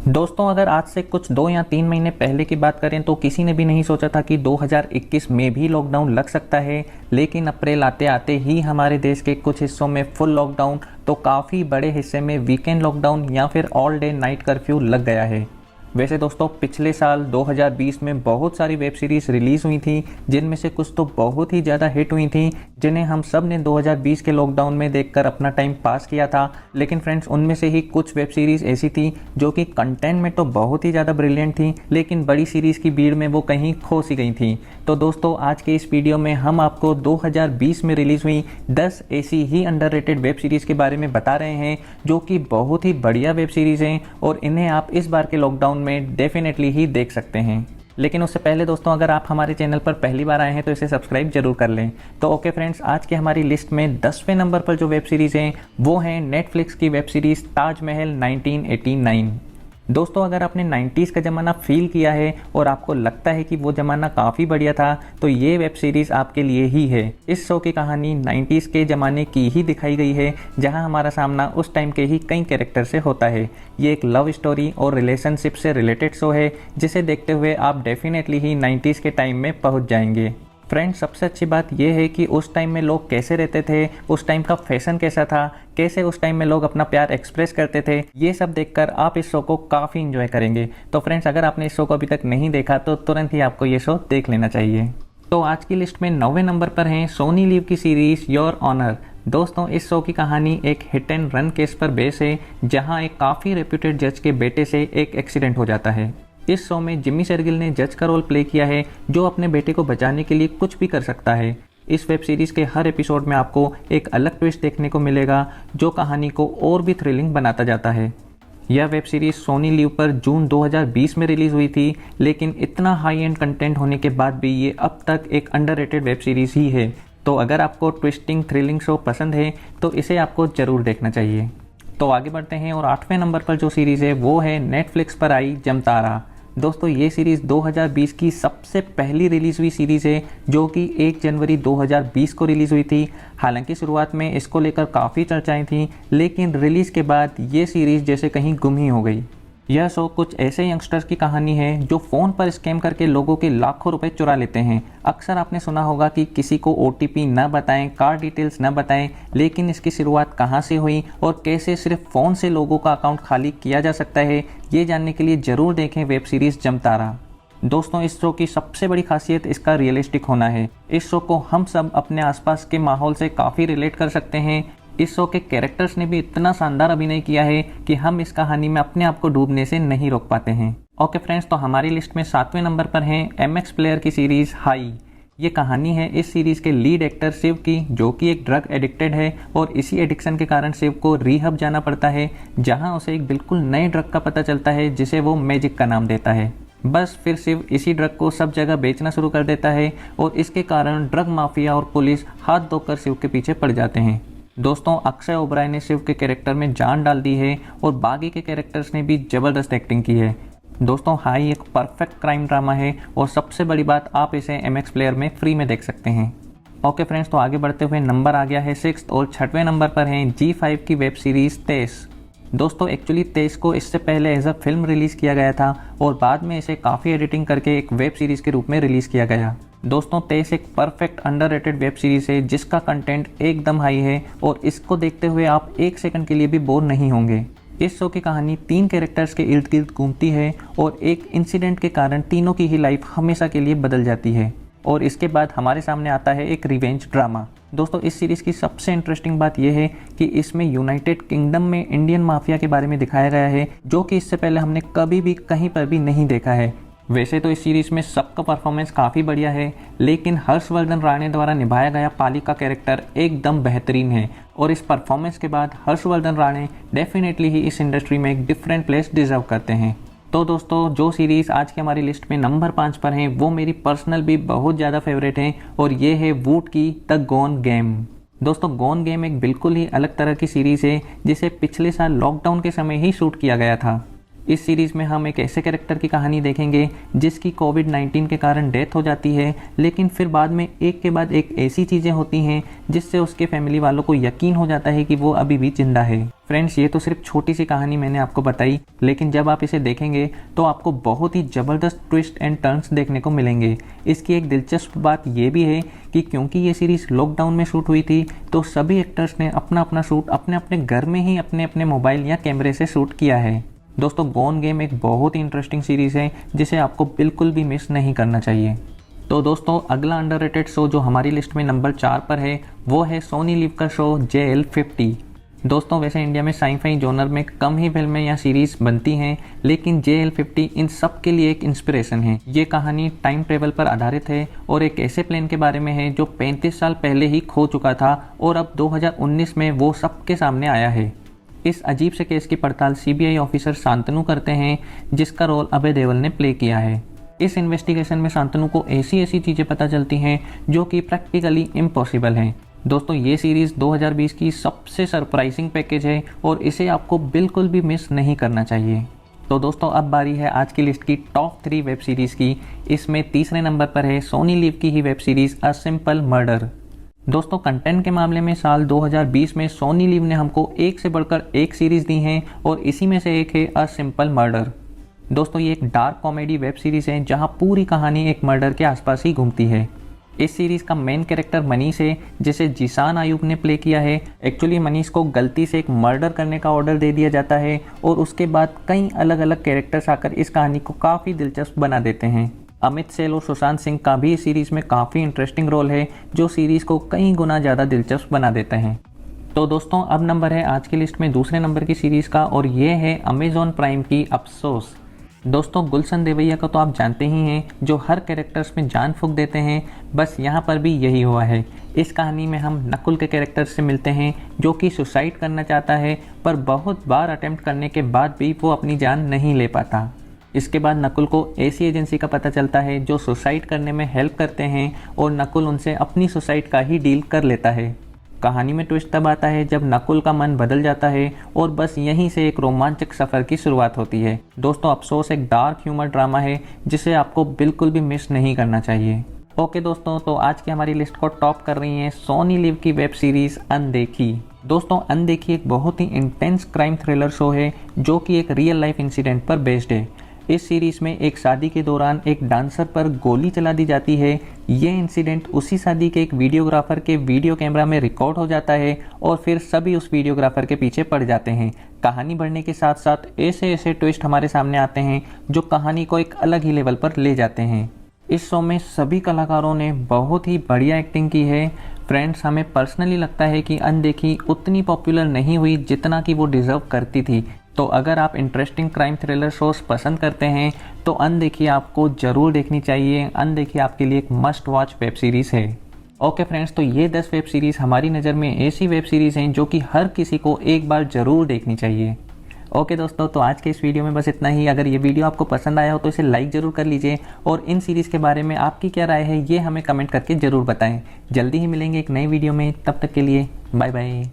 दोस्तों, अगर आज से कुछ 2 या 3 महीने पहले की बात करें तो किसी ने भी नहीं सोचा था कि 2021 में भी लॉकडाउन लग सकता है। लेकिन अप्रैल आते आते ही हमारे देश के कुछ हिस्सों में फुल लॉकडाउन तो काफ़ी बड़े हिस्से में वीकेंड लॉकडाउन या फिर ऑल डे नाइट कर्फ्यू लग गया है। वैसे दोस्तों, पिछले साल 2020 में बहुत सारी वेब सीरीज़ रिलीज़ हुई थी, जिनमें से कुछ तो बहुत ही ज़्यादा हिट हुई थी, जिन्हें हम सब ने 2020 के लॉकडाउन में देखकर अपना टाइम पास किया था। लेकिन फ्रेंड्स, उनमें से ही कुछ वेब सीरीज़ ऐसी थी जो कि कंटेंट में तो बहुत ही ज़्यादा ब्रिलियंट थी, लेकिन बड़ी सीरीज़ की भीड़ में वो कहीं खो सी गई थी। तो दोस्तों, आज के इस वीडियो में हम आपको 2020 में रिलीज़ हुई 10 ऐसी ही अंडररेटेड वेब सीरीज़ के बारे में बता रहे हैं, जो कि बहुत ही बढ़िया वेब सीरीज़ हैं और इन्हें आप इस बार के लॉकडाउन में डेफिनेटली ही देख सकते हैं। लेकिन उससे पहले दोस्तों, अगर आप हमारे चैनल पर पहली बार आए हैं तो इसे सब्सक्राइब जरूर कर लें। तो ओके फ्रेंड्स, आज की हमारी लिस्ट में 10वें नंबर पर जो वेब सीरीज़ हैं वो हैं नेटफ्लिक्स की वेब सीरीज़ ताजमहल 1989। दोस्तों, अगर आपने 90s का ज़माना फील किया है और आपको लगता है कि वो ज़माना काफ़ी बढ़िया था, तो ये वेब सीरीज़ आपके लिए ही है। इस शो की कहानी 90s के ज़माने की ही दिखाई गई है, जहां हमारा सामना उस टाइम के ही कई कैरेक्टर से होता है। ये एक लव स्टोरी और रिलेशनशिप से रिलेटेड शो है, जिसे देखते हुए आप डेफिनेटली ही 90s के टाइम में पहुँच जाएंगे। फ्रेंड्स, सबसे अच्छी बात यह है कि उस टाइम में लोग कैसे रहते थे, उस टाइम का फैशन कैसा था, कैसे उस टाइम में लोग अपना प्यार एक्सप्रेस करते थे, ये सब देखकर आप इस शो को काफ़ी इंजॉय करेंगे। तो फ्रेंड्स, अगर आपने इस शो को अभी तक नहीं देखा तो तुरंत ही आपको ये शो देख लेना चाहिए। तो आज की लिस्ट में 9वें नंबर पर हैं सोनी लिव की सीरीज़ योर ऑनर। दोस्तों, इस शो की कहानी एक हिट एंड रन केस पर बेस है, जहां एक काफ़ी रेप्यूटेड जज के बेटे से एक एक्सीडेंट हो जाता है। इस शो में जिमी शेरगिल ने जज का रोल प्ले किया है, जो अपने बेटे को बचाने के लिए कुछ भी कर सकता है। इस वेब सीरीज़ के हर एपिसोड में आपको एक अलग ट्विस्ट देखने को मिलेगा, जो कहानी को और भी थ्रिलिंग बनाता जाता है। यह वेब सीरीज़ सोनी लिव पर जून 2020 में रिलीज़ हुई थी, लेकिन इतना हाई एंड कंटेंट होने के बाद भी ये अब तक एक अंडररेटेड वेब सीरीज़ ही है। तो अगर आपको ट्विस्टिंग थ्रिलिंग शो पसंद है तो इसे आपको ज़रूर देखना चाहिए। तो आगे बढ़ते हैं और 8वें नंबर पर जो सीरीज़ है वो है नेटफ्लिक्स पर आई जमतारा। दोस्तों, ये सीरीज़ 2020 की सबसे पहली रिलीज़ हुई सीरीज़ है, जो कि 1 जनवरी 2020 को रिलीज़ हुई थी। हालांकि शुरुआत में इसको लेकर काफ़ी चर्चाएं थीं, लेकिन रिलीज़ के बाद ये सीरीज़ जैसे कहीं गुम ही हो गई। यह शो कुछ ऐसे यंगस्टर्स की कहानी है जो फ़ोन पर स्कैम करके लोगों के लाखों रुपए चुरा लेते हैं। अक्सर आपने सुना होगा कि किसी को OTP न बताएं, कार्ड डिटेल्स न बताएं, लेकिन इसकी शुरुआत कहां से हुई और कैसे सिर्फ फ़ोन से लोगों का अकाउंट खाली किया जा सकता है, ये जानने के लिए ज़रूर देखें वेब सीरीज़ जमतारा। दोस्तों, इस शो की सबसे बड़ी खासियत इसका रियलिस्टिक होना है। इस शो को हम सब अपने आसपास के माहौल से काफ़ी रिलेट कर सकते हैं। इस शो के कैरेक्टर्स ने भी इतना शानदार अभिनय किया है कि हम इस कहानी में अपने आप को डूबने से नहीं रोक पाते हैं। ओके फ्रेंड्स, तो हमारी लिस्ट में 7वें नंबर पर है MX प्लेयर की सीरीज़ हाई। ये कहानी है इस सीरीज़ के लीड एक्टर शिव की, जो कि एक ड्रग एडिक्टेड है और इसी एडिक्शन के कारण शिव को रिहब जाना पड़ता है, जहां उसे एक बिल्कुल नए ड्रग का पता चलता है, जिसे वो मैजिक का नाम देता है। बस फिर शिव इसी ड्रग को सब जगह बेचना शुरू कर देता है और इसके कारण ड्रग माफिया और पुलिस हाथ धोकर शिव के पीछे पड़ जाते हैं। दोस्तों, अक्षय ओबराय ने शिव के कैरेक्टर में जान डाल दी है और बाकी के कैरेक्टर्स ने भी ज़बरदस्त एक्टिंग की है। दोस्तों, हाई एक परफेक्ट क्राइम ड्रामा है और सबसे बड़ी बात, आप इसे MX प्लेयर में फ्री में देख सकते हैं। ओके फ्रेंड्स, तो आगे बढ़ते हुए नंबर आ गया है 6th और 6वें नंबर पर है G5 की वेब सीरीज़ तेज। दोस्तों, एक्चुअली तेज को इससे पहले एज अ फिल्म रिलीज़ किया गया था और बाद में इसे काफ़ी एडिटिंग करके एक वेब सीरीज़ के रूप में रिलीज़ किया गया। दोस्तों, तेज एक परफेक्ट अंडररेटेड वेब सीरीज़ है, जिसका कंटेंट एकदम हाई है और इसको देखते हुए आप 1 सेकंड के लिए भी बोर नहीं होंगे। इस शो की कहानी 3 कैरेक्टर्स के इर्द गिर्द घूमती है और एक इंसिडेंट के कारण तीनों की ही लाइफ हमेशा के लिए बदल जाती है और इसके बाद हमारे सामने आता है एक रिवेंज ड्रामा। दोस्तों, इस सीरीज़ की सबसे इंटरेस्टिंग बात यह है कि इसमें यूनाइटेड किंगडम में इंडियन माफिया के बारे में दिखाया गया है, जो कि इससे पहले हमने कभी भी कहीं पर भी नहीं देखा है। वैसे तो इस सीरीज़ में सबका परफॉर्मेंस काफ़ी बढ़िया है, लेकिन हर्षवर्धन राणे द्वारा निभाया गया पाली का कैरेक्टर एकदम बेहतरीन है और इस परफॉर्मेंस के बाद हर्षवर्धन राणे डेफिनेटली ही इस इंडस्ट्री में एक डिफरेंट प्लेस डिजर्व करते हैं। तो दोस्तों, जो सीरीज़ आज की हमारी लिस्ट में नंबर 5 पर है वो मेरी पर्सनल भी बहुत ज़्यादा फेवरेट है और ये है वूट की द गॉन गेम। दोस्तों, गॉन गेम एक बिल्कुल ही अलग तरह की सीरीज़ है, जिसे पिछले साल लॉकडाउन के समय ही शूट किया गया था। इस सीरीज़ में हम एक ऐसे कैरेक्टर की कहानी देखेंगे जिसकी कोविड-19 के कारण डेथ हो जाती है, लेकिन फिर बाद में एक के बाद एक ऐसी चीज़ें होती हैं जिससे उसके फैमिली वालों को यकीन हो जाता है कि वो अभी भी जिंदा है। फ्रेंड्स, ये तो सिर्फ छोटी सी कहानी मैंने आपको बताई, लेकिन जब आप इसे देखेंगे तो आपको बहुत ही ज़बरदस्त ट्विस्ट एंड टर्न्स देखने को मिलेंगे। इसकी एक दिलचस्प बात ये भी है कि क्योंकि ये सीरीज़ लॉकडाउन में शूट हुई थी, तो सभी एक्टर्स ने अपना अपना शूट अपने अपने घर में ही अपने अपने मोबाइल या कैमरे से शूट किया है। दोस्तों, गोन गेम एक बहुत ही इंटरेस्टिंग सीरीज़ है जिसे आपको बिल्कुल भी मिस नहीं करना चाहिए। तो दोस्तों, अगला अंडररेटेड शो जो हमारी लिस्ट में नंबर 4 पर है वो है सोनी लिव का शो JL50। दोस्तों, वैसे इंडिया में साइफाई जॉनर में कम ही फिल्में या सीरीज़ बनती हैं, लेकिन JL50 इन सब के लिए एक इंस्पिरेशन है। ये कहानी टाइम ट्रेवल पर आधारित है और एक ऐसे प्लेन के बारे में है जो 35 साल पहले ही खो चुका था और अब 2019 में वो सबके सामने आया है। इस अजीब से केस की पड़ताल CBI ऑफिसर शांतनु करते हैं, जिसका रोल अभय देओल ने प्ले किया है। इस इन्वेस्टिगेशन में शांतनु को ऐसी ऐसी चीज़ें पता चलती हैं जो कि प्रैक्टिकली इम्पॉसिबल हैं। दोस्तों, ये सीरीज़ 2020 की सबसे सरप्राइजिंग पैकेज है और इसे आपको बिल्कुल भी मिस नहीं करना चाहिए। तो दोस्तों, अब बारी है आज की लिस्ट की टॉप 3 वेब सीरीज़ की। इसमें तीसरे नंबर पर है सोनी लिव की ही web series a simple murder. दोस्तों, कंटेंट के मामले में साल 2020 में सोनी लिव ने हमको एक से बढ़कर एक सीरीज़ दी हैं और इसी में से एक है अ सिंपल मर्डर। दोस्तों, ये एक डार्क कॉमेडी वेब सीरीज़ है जहां पूरी कहानी एक मर्डर के आसपास ही घूमती है। इस सीरीज़ का मेन कैरेक्टर मनीष है, जिसे जीशान आयुब ने प्ले किया है। एक्चुअली मनीष को गलती से एक मर्डर करने का ऑर्डर दे दिया जाता है और उसके बाद कई अलग अलग कैरेक्टर्स आकर इस कहानी को काफ़ी दिलचस्प बना देते हैं। अमित सेल और सुशांत सिंह का भी इस सीरीज़ में काफ़ी इंटरेस्टिंग रोल है, जो सीरीज़ को कई गुना ज़्यादा दिलचस्प बना देते हैं। तो दोस्तों, अब नंबर है आज की लिस्ट में दूसरे नंबर की सीरीज़ का और ये है अमेजॉन प्राइम की अफसोस। दोस्तों, गुलशन देवैया को तो आप जानते ही हैं, जो हर कैरेक्टर्स में जान फूंक देते हैं। बस यहाँ पर भी यही हुआ है। इस कहानी में हम नकुल के कैरेक्टर से मिलते हैं, जो कि सुसाइड करना चाहता है, पर बहुत बार अटेम्प्ट करने के बाद भी वो अपनी जान नहीं ले पाता। इसके बाद नकुल को ऐसी एजेंसी का पता चलता है जो सुसाइड करने में हेल्प करते हैं और नकुल उनसे अपनी सुसाइड का ही डील कर लेता है। कहानी में ट्विस्ट तब आता है जब नकुल का मन बदल जाता है और बस यहीं से एक रोमांचक सफ़र की शुरुआत होती है। दोस्तों, अफसोस एक डार्क ह्यूमर ड्रामा है जिसे आपको बिल्कुल भी मिस नहीं करना चाहिए। ओके दोस्तों, तो आज की हमारी लिस्ट को टॉप कर रही है सोनी लिव की वेब सीरीज़ अनदेखी। दोस्तों, अनदेखी एक बहुत ही इंटेंस क्राइम थ्रिलर शो है जो कि एक रियल लाइफ इंसिडेंट पर बेस्ड है। इस सीरीज़ में एक शादी के दौरान एक डांसर पर गोली चला दी जाती है। ये इंसिडेंट उसी शादी के एक वीडियोग्राफर के वीडियो कैमरा में रिकॉर्ड हो जाता है और फिर सभी उस वीडियोग्राफर के पीछे पड़ जाते हैं। कहानी बढ़ने के साथ साथ ऐसे ऐसे ट्विस्ट हमारे सामने आते हैं जो कहानी को एक अलग ही लेवल पर ले जाते हैं। इस शो में सभी कलाकारों ने बहुत ही बढ़िया एक्टिंग की है। फ्रेंड्स, हमें पर्सनली लगता है कि अनदेखी उतनी पॉपुलर नहीं हुई जितना कि वो डिज़र्व करती थी। तो अगर आप इंटरेस्टिंग क्राइम थ्रिलर शोज पसंद करते हैं तो अनदेखी आपको ज़रूर देखनी चाहिए। अनदेखी आपके लिए एक मस्ट वॉच वेब सीरीज़ है। ओके फ्रेंड्स, तो ये 10 वेब सीरीज़ हमारी नज़र में ऐसी वेब सीरीज़ हैं जो कि हर किसी को एक बार ज़रूर देखनी चाहिए। ओके दोस्तों, तो आज के इस वीडियो में बस इतना ही। अगर ये वीडियो आपको पसंद आया हो तो इसे लाइक ज़रूर कर लीजिए और इन सीरीज़ के बारे में आपकी क्या राय है ये हमें कमेंट करके ज़रूर बताएं। जल्दी ही मिलेंगे एक नई वीडियो में, तब तक के लिए बाय बाय।